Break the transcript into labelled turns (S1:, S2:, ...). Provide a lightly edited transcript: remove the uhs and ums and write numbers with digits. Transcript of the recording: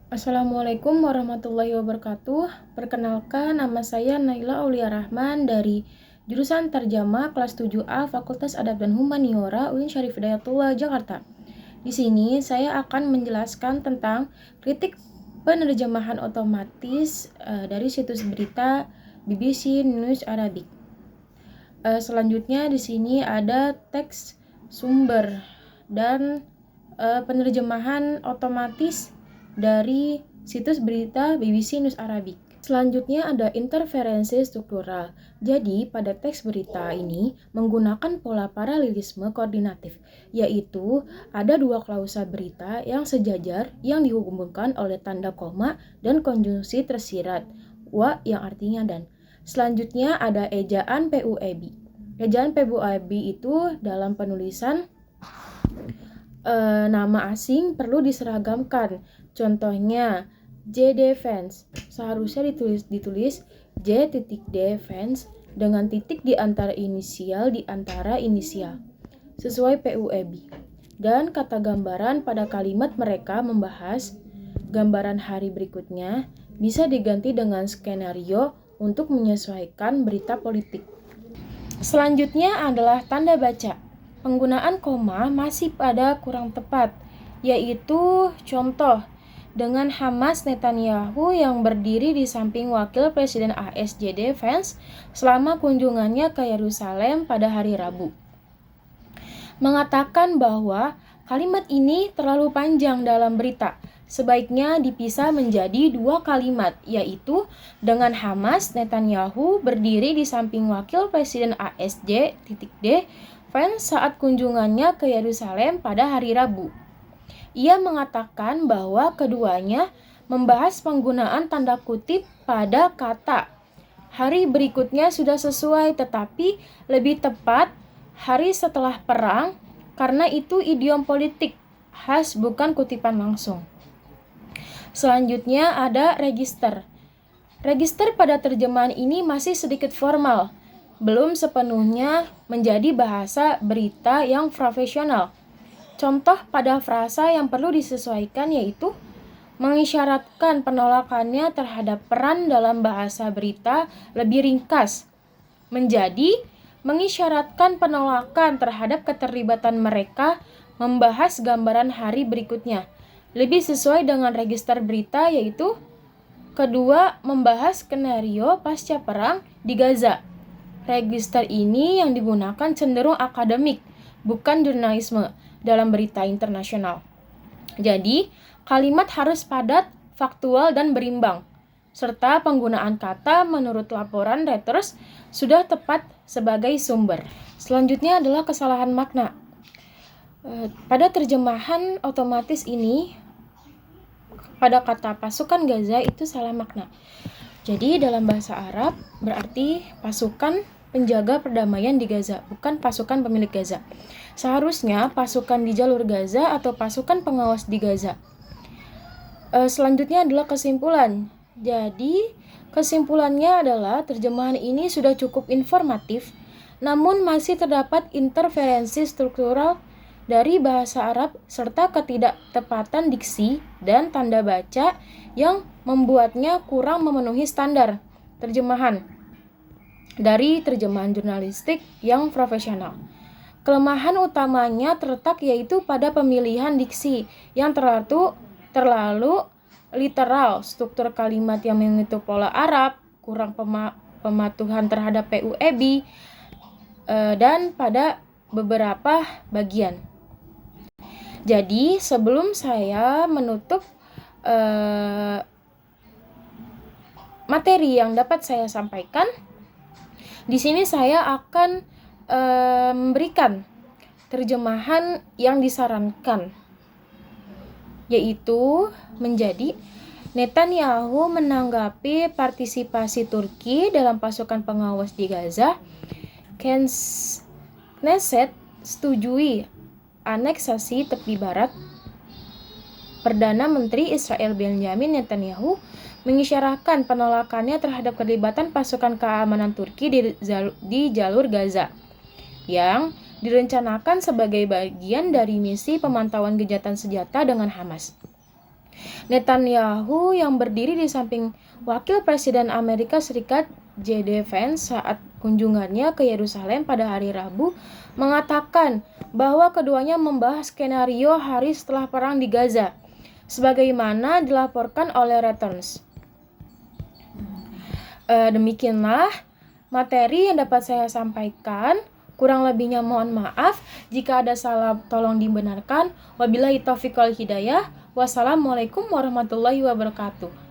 S1: Assalamualaikum warahmatullahi wabarakatuh. Perkenalkan, nama saya Naila Aulia Rahman dari jurusan Terjemah kelas 7A Fakultas Adab dan Humaniora UIN Syarif Hidayatullah Jakarta. Di sini saya akan menjelaskan tentang kritik penerjemahan otomatis dari situs berita BBC News Arabic. Selanjutnya di sini ada teks sumber dan penerjemahan otomatis dari situs berita BBC News Arabic. Selanjutnya ada interferensi struktural. Jadi, pada teks berita ini menggunakan pola paralelisme koordinatif, yaitu ada dua klausa berita yang sejajar yang dihubungkan oleh tanda koma dan konjungsi tersirat, wa yang artinya dan. Selanjutnya ada ejaan PUEB. Ejaan PUEB itu dalam penulisan nama asing perlu diseragamkan. Contohnya J-Defense seharusnya ditulis J.D dengan titik di antara inisial sesuai PUEB. Dan kata gambaran pada kalimat mereka membahas gambaran hari berikutnya bisa diganti dengan skenario untuk menyesuaikan berita politik. Selanjutnya adalah tanda baca. Penggunaan koma masih pada kurang tepat, yaitu contoh dengan Hamas Netanyahu yang berdiri di samping Wakil Presiden AS J.D. Vance selama kunjungannya ke Yerusalem pada hari Rabu. Mengatakan bahwa kalimat ini terlalu panjang dalam berita, sebaiknya dipisah menjadi dua kalimat, yaitu dengan Hamas Netanyahu berdiri di samping Wakil Presiden AS J.D. Vance saat kunjungannya ke Yerusalem pada hari Rabu. Ia mengatakan bahwa keduanya membahas penggunaan tanda kutip pada kata. Hari berikutnya sudah sesuai, tetapi lebih tepat hari setelah perang karena itu idiom politik khas bukan kutipan langsung. Selanjutnya ada register. Register pada terjemahan ini masih sedikit formal, belum sepenuhnya menjadi bahasa berita yang profesional. Contoh pada frasa yang perlu disesuaikan yaitu mengisyaratkan penolakannya terhadap peran dalam bahasa berita lebih ringkas, menjadi mengisyaratkan penolakan terhadap keterlibatan mereka membahas gambaran hari berikutnya. Lebih sesuai dengan register berita yaitu kedua membahas skenario pasca perang di Gaza. Register ini yang digunakan cenderung akademik, bukan jurnalisme dalam berita internasional. Jadi, kalimat harus padat, faktual, dan berimbang, serta penggunaan kata menurut laporan Reuters sudah tepat sebagai sumber. Selanjutnya adalah kesalahan makna. Pada terjemahan otomatis ini, pada kata pasukan Gaza itu salah makna. Jadi dalam bahasa Arab berarti pasukan penjaga perdamaian di Gaza, bukan pasukan pemilik Gaza. Seharusnya pasukan di jalur Gaza atau pasukan pengawas di Gaza. Selanjutnya adalah kesimpulan. Jadi kesimpulannya adalah terjemahan ini sudah cukup informatif, namun masih terdapat interferensi struktural dari bahasa Arab serta ketidaktepatan diksi dan tanda baca yang membuatnya kurang memenuhi standar terjemahan dari terjemahan jurnalistik yang profesional. Kelemahan utamanya terletak yaitu pada pemilihan diksi yang terlalu literal, struktur kalimat yang mengikuti pola Arab, kurang pematuhan terhadap PUEB, dan pada beberapa bagian. Jadi sebelum saya menutup materi yang dapat saya sampaikan, di sini saya akan memberikan terjemahan yang disarankan, yaitu menjadi Netanyahu menanggapi partisipasi Turki dalam pasukan pengawas di Gaza. Knesset setujui aneksasi tepi barat. Perdana Menteri Israel Benjamin Netanyahu mengisyaratkan penolakannya terhadap keterlibatan pasukan keamanan Turki di jalur Gaza yang direncanakan sebagai bagian dari misi pemantauan gencatan senjata dengan Hamas. Netanyahu yang berdiri di samping Wakil Presiden Amerika Serikat J.D. Vance saat kunjungannya ke Yerusalem pada hari Rabu mengatakan bahwa keduanya membahas skenario hari setelah perang di Gaza, sebagaimana dilaporkan oleh Reuters. Demikianlah materi yang dapat saya sampaikan. Kurang lebihnya mohon maaf. Jika ada salah tolong dibenarkan. Wabillahi taufiq wal hidayah. Wassalamualaikum warahmatullahi wabarakatuh.